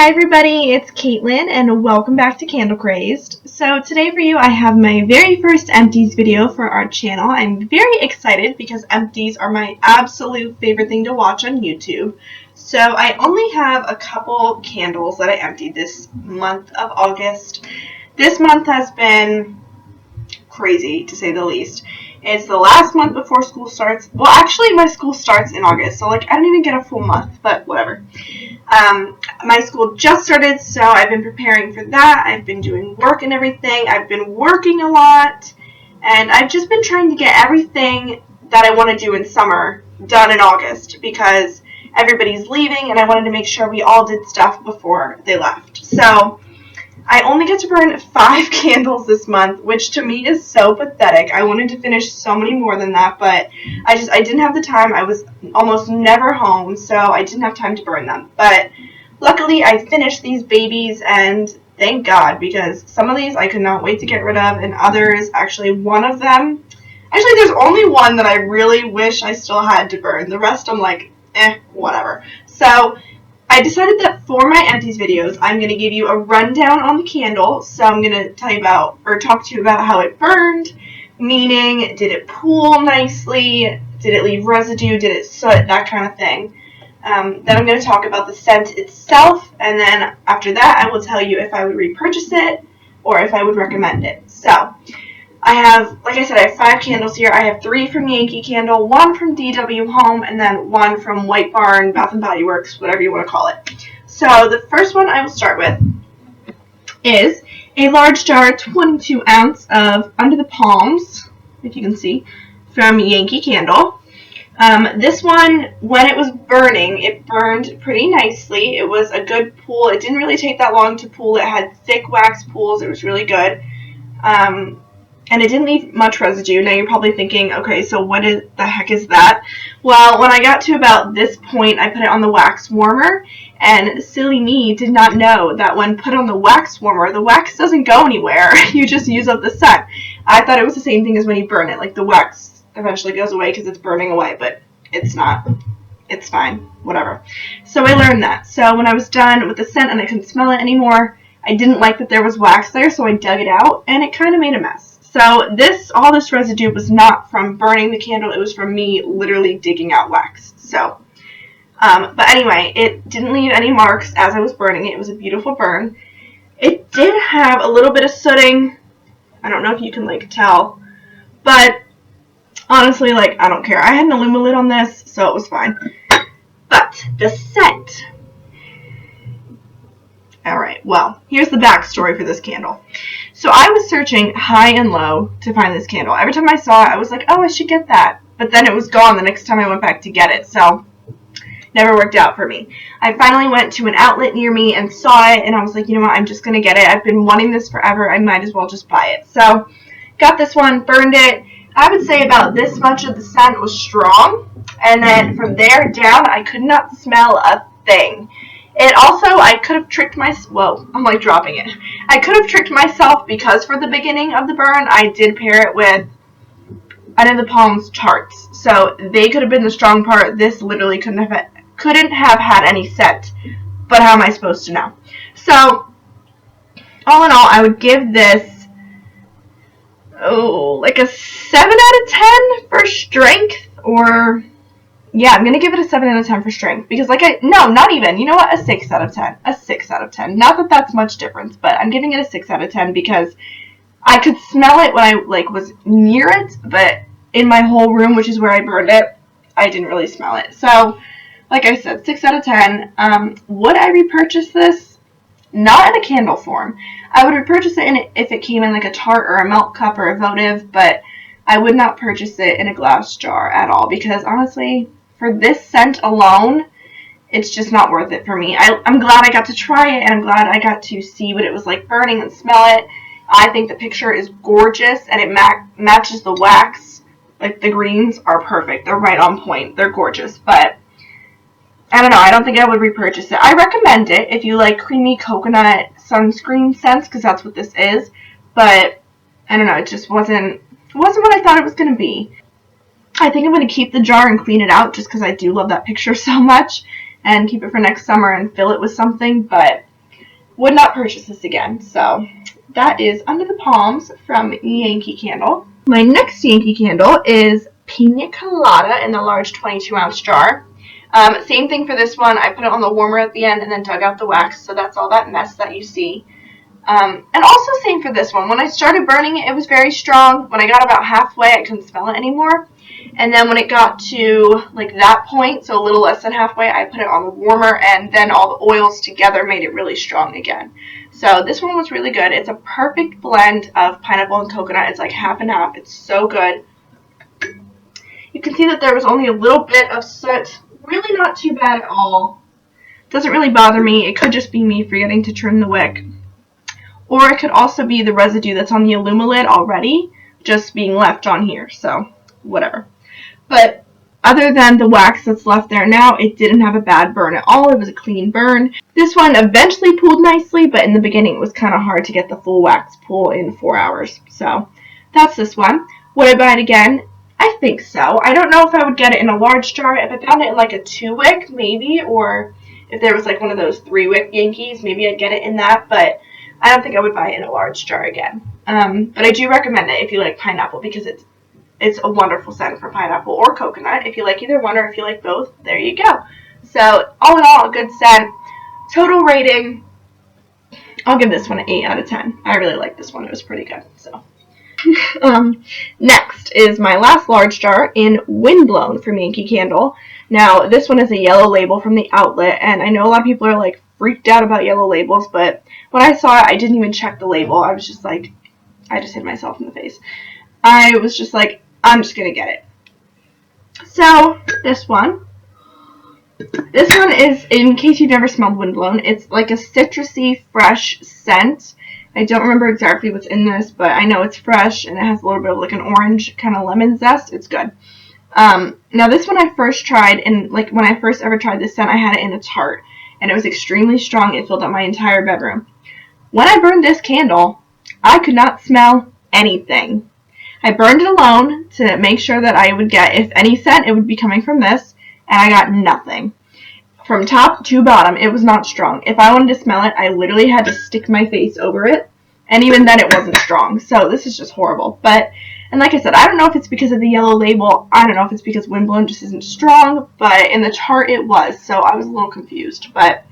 Hi everybody, it's Katelin and welcome back to Candle Crazed. So today for you I have my very first Empties video for our channel. I'm very excited because Empties are my absolute favorite thing to watch on YouTube. So I only have a couple candles that I emptied this month of August. This month has been crazy to say the least. It's the last month before school starts. Well, actually my school starts in August, so like I don't even get a full month, but whatever. My school just started, so I've been preparing for that. I've been doing work and everything. I've been working a lot, and I've just been trying to get everything that I want to do in summer done in August because everybody's leaving, and I wanted to make sure we all did stuff before they left. So I only get to burn 5 candles this month, which to me is so pathetic. I wanted to finish so many more than that, but I didn't have the time. I was almost never home, so I didn't have time to burn them. But luckily, I finished these babies, and thank God, because some of these I could not wait to get rid of, and others, actually one of them, actually there's only one that I really wish I still had to burn. The rest I'm like, whatever. So I decided that for my Empties videos, I'm going to give you a rundown on the candle. So I'm going to tell you about, or talk to you about how it burned, meaning did it pool nicely, did it leave residue, did it soot, that kind of thing. Then I'm going to talk about the scent itself, and then after that I will tell you if I would repurchase it or if I would recommend it. So I have, like I said, I have 5 candles here. I have 3 from Yankee Candle, 1 from DW Home, and then 1 from White Barn, Bath & Body Works, whatever you want to call it. So the first one I will start with is a large jar, 22 ounce of Under the Palms, if you can see, from Yankee Candle. This one, when it was burning, it burned pretty nicely. It was a good pool. It didn't really take that long to pool. It had thick wax pools. It was really good. And it didn't leave much residue. Now you're probably thinking, okay, so what the heck is that? Well, when I got to about this point, I put it on the wax warmer, and silly me did not know that when put on the wax warmer, the wax doesn't go anywhere. You just use up the scent. I thought it was the same thing as when you burn it, like the wax eventually goes away because it's burning away, but it's not. It's fine, whatever. So I learned that. So when I was done with the scent and I couldn't smell it anymore, I didn't like that there was wax there, so I dug it out, and it kind of made a mess. So all this residue was not from burning the candle, it was from me literally digging out wax. So, but anyway, it didn't leave any marks as I was burning it. It was a beautiful burn. It did have a little bit of sooting. I don't know if you can, like, tell, but honestly, like, I don't care. I had an aluminum lid on this, so it was fine. But the scent. Alright, well, here's the backstory for this candle. So I was searching high and low to find this candle. Every time I saw it, I was like, oh, I should get that. But then it was gone the next time I went back to get it, so never worked out for me. I finally went to an outlet near me and saw it, and I was like, you know what, I'm just going to get it. I've been wanting this forever. I might as well just buy it. So got this one, burned it. I would say about this much of the scent was strong, and then from there down, I could not smell a thing. It also, I could have tricked myself, whoa, I'm like dropping it. I could have tricked myself because for the beginning of the burn, I did pair it with Under the Palms tarts. So they could have been the strong part. This literally couldn't have had any scent. But how am I supposed to know? So, all in all, I would give this, like a 7 out of 10 for strength, or yeah, I'm going to give it a 7 out of 10 for strength, because no, not even, you know what, a 6 out of 10, a 6 out of 10, not that that's much difference, but I'm giving it a 6 out of 10, because I could smell it when I, was near it, but in my whole room, which is where I burned it, I didn't really smell it. So, like I said, 6 out of 10, would I repurchase this? Not in a candle form. I would repurchase it if it came in like a tart or a milk cup or a votive, but I would not purchase it in a glass jar at all, because honestly, for this scent alone, it's just not worth it for me. I'm glad I got to try it, and I'm glad I got to see what it was like burning and smell it. I think the picture is gorgeous, and it matches the wax. Like, the greens are perfect. They're right on point. They're gorgeous, but I don't know. I don't think I would repurchase it. I recommend it if you like creamy coconut sunscreen scents, because that's what this is, but I don't know. It just wasn't what I thought it was going to be. I think I'm going to keep the jar and clean it out just because I do love that picture so much, and keep it for next summer and fill it with something, but would not purchase this again. So that is Under the Palms from Yankee Candle. My next Yankee Candle is Pina Colada in the large 22-ounce jar. Same thing for this one. I put it on the warmer at the end and then dug out the wax, so that's all that mess that you see. And also same for this one. When I started burning it, it was very strong. When I got about halfway, I couldn't smell it anymore. And then when it got to like that point, so a little less than halfway, I put it on the warmer, and then all the oils together made it really strong again. So this one was really good. It's a perfect blend of pineapple and coconut. It's like half and half. It's so good. You can see that there was only a little bit of soot. Really not too bad at all. Doesn't really bother me. It could just be me forgetting to trim the wick. Or it could also be the residue that's on the Illumilid already just being left on here. So whatever. But other than the wax that's left there now, it didn't have a bad burn at all. It was a clean burn. This one eventually pooled nicely, but in the beginning it was kind of hard to get the full wax pool in 4 hours. So that's this one. Would I buy it again? I think so. I don't know if I would get it in a large jar. If I found it in like a 2-wick, maybe, or if there was like one of those 3-wick Yankees, maybe I'd get it in that, but I don't think I would buy it in a large jar again. But I do recommend it if you like pineapple, because it's a wonderful scent for pineapple or coconut. If you like either one or if you like both, there you go. So all in all, a good scent. Total rating, I'll give this one an 8 out of 10. I really like this one. It was pretty good. So next is my last large jar in Windblown from Yankee Candle. Now this one is a yellow label from the outlet, and I know a lot of people are like freaked out about yellow labels, but when I saw it, I didn't even check the label. I was just like, I just hit myself in the face. I was just like, I'm just gonna get it. So this one is, in case you've never smelled Windblown, it's like a citrusy, fresh scent. I don't remember exactly what's in this, but I know it's fresh, and it has a little bit of like an orange kind of lemon zest. It's good. Now this one I first tried, and like when I first ever tried this scent, I had it in a tart, and it was extremely strong. It filled up my entire bedroom. When I burned this candle, I could not smell anything. I burned it alone to make sure that I would get, if any scent, it would be coming from this, and I got nothing. From top to bottom, it was not strong. If I wanted to smell it, I literally had to stick my face over it, and even then it wasn't strong. So this is just horrible. But, and like I said, I don't know if it's because of the yellow label. I don't know if it's because Windblown just isn't strong, but in the chart it was, so I was a little confused. But,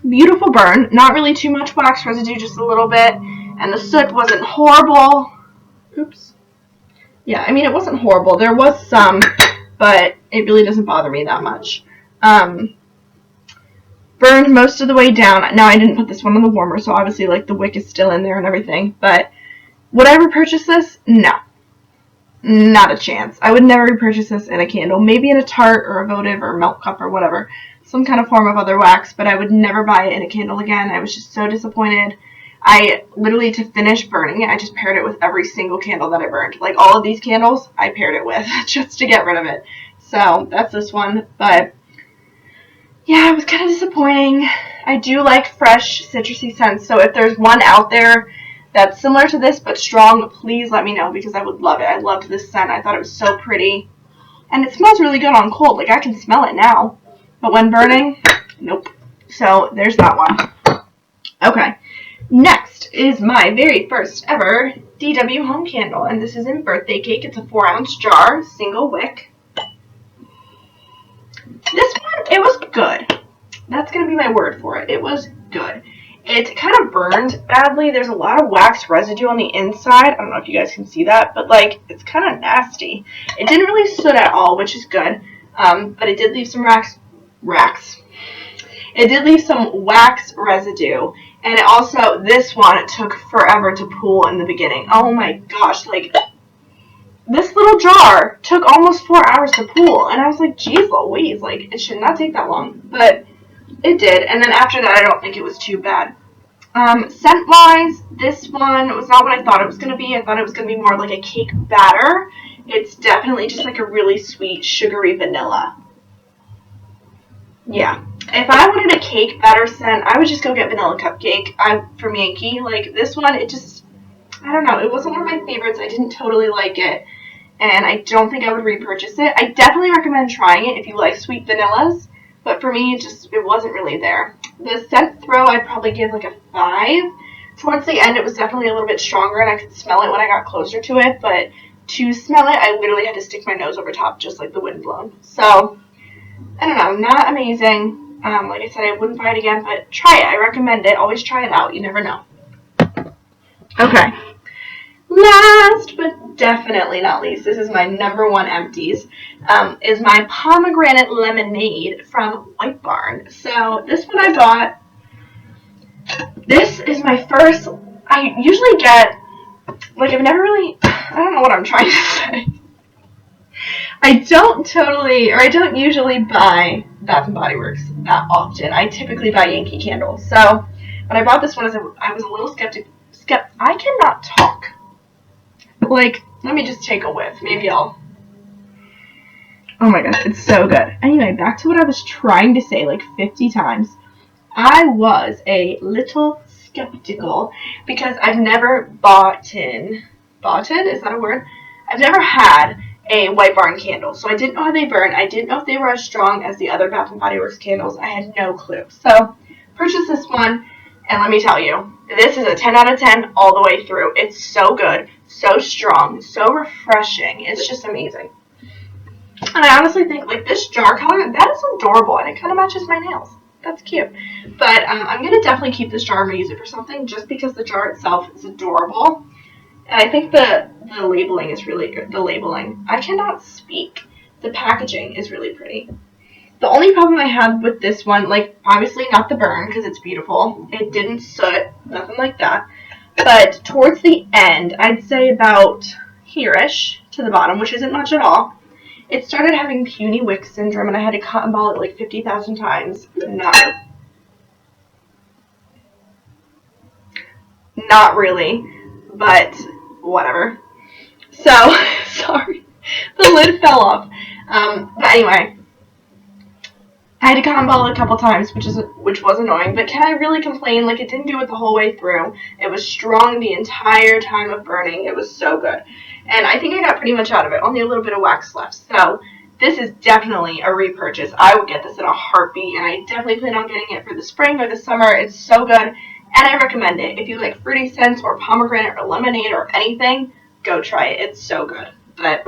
beautiful burn. Not really too much wax residue, just a little bit. And the soot wasn't horrible. Oops. Yeah, I mean, it wasn't horrible. There was some, but it really doesn't bother me that much. Burned most of the way down. Now, I didn't put this one on the warmer, so obviously, like, the wick is still in there and everything. But would I repurchase this? No. Not a chance. I would never repurchase this in a candle. Maybe in a tart or a votive or a milk cup or whatever. Some kind of form of other wax, but I would never buy it in a candle again. I was just so disappointed. I literally, to finish burning it, I just paired it with every single candle that I burned. Like, all of these candles, I paired it with just to get rid of it. So, that's this one. But, yeah, it was kind of disappointing. I do like fresh, citrusy scents. So, if there's one out there that's similar to this but strong, please let me know, because I would love it. I loved this scent. I thought it was so pretty. And it smells really good on cold. Like, I can smell it now. But when burning, nope. So, there's that one. Okay. Next is my very first ever DW home candle, and this is in Birthday Cake. It's a 4-ounce jar, single wick. This one, it was good. That's going to be my word for it. It was good. It kind of burned badly. There's a lot of wax residue on the inside. I don't know if you guys can see that, but like, it's kind of nasty. It didn't really soot at all, which is good, but it did leave some It did leave some wax residue. And it also, this one, it took forever to pool in the beginning. Oh my gosh, like, this little jar took almost 4 hours to pool. And I was like, geez Louise, like, it should not take that long. But it did. And then after that, I don't think it was too bad. Scent-wise, this one was not what I thought it was going to be. I thought it was going to be more like a cake batter. It's definitely just like a really sweet, sugary vanilla. Yeah. If I wanted a cake batter scent, I would just go get vanilla cupcake from Yankee. Like, this one, it just, I don't know. It wasn't one of my favorites. I didn't totally like it. And I don't think I would repurchase it. I definitely recommend trying it if you like sweet vanillas. but for me, it wasn't really there. The scent throw, I'd probably give like a 5. Towards the end, it was definitely a little bit stronger, and I could smell it when I got closer to it, but to smell it, I literally had to stick my nose over top, just like the wind blown. So, I don't know, not amazing. Like I said, I wouldn't buy it again, but try it. I recommend it. Always try it out. You never know. Okay. Last but definitely not least, this is my number one empties, is my pomegranate lemonade from White Barn. So this one I bought. This is my first. I usually get, like, I've never really, I don't know what I'm trying to say. I don't usually buy Bath and Body Works that often. I typically buy Yankee Candle. So when I bought this one, I was a little skeptic. I cannot talk. Like, let me just take a whiff. Maybe I'll. Oh my gosh, it's so good. Anyway, back to what I was trying to say like 50 times. I was a little skeptical because I've never bought in. Is that a word? I've never had a White Barn candle, so I didn't know how they burn. I didn't know if they were as strong as the other Bath and Body Works candles. I had no clue. So, purchased this one, and let me tell you, this is a 10 out of 10 all the way through. It's so good, so strong, so refreshing. It's just amazing. And I honestly think, like, this jar color, that is adorable, and it kind of matches my nails. That's cute. But I'm going to definitely keep this jar and use it for something just because the jar itself is adorable. And I think the labeling is really good. The labeling. I cannot speak. The packaging is really pretty. The only problem I had with this one, like, obviously not the burn because it's beautiful. It didn't soot. Nothing like that. But towards the end, I'd say about here-ish to the bottom, which isn't much at all, it started having puny wick syndrome, and I had to cotton ball it like 50,000 times. Not really, but whatever. So, sorry, the lid fell off. But anyway, I had to cotton ball it a couple times, which was annoying. But can I really complain? Like, it didn't do it the whole way through. It was strong the entire time of burning. It was so good. And I think I got pretty much out of it. Only a little bit of wax left. So this is definitely a repurchase. I would get this in a heartbeat, and I definitely plan on getting it for the spring or the summer. It's so good, and I recommend it. If you like fruity scents or pomegranate or lemonade or anything, go try it. It's so good, but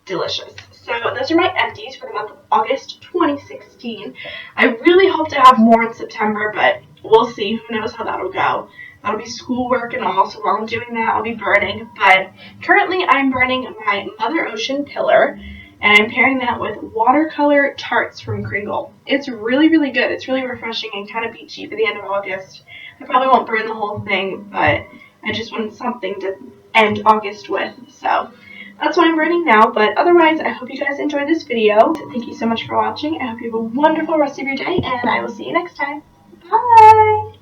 delicious. So those are my empties for the month of August 2016. I really hope to have more in September, but we'll see. Who knows how that'll go. That'll be schoolwork and all, so while I'm doing that, I'll be burning. But currently, I'm burning my Mother Ocean Pillar, and I'm pairing that with watercolor tarts from Kringle. It's really, really good. It's really refreshing and kind of beachy for the end of August. I probably won't burn the whole thing, but I just wanted something to end August with. So that's what I'm burning now. But otherwise, I hope you guys enjoyed this video. Thank you so much for watching. I hope you have a wonderful rest of your day, and I will see you next time. Bye!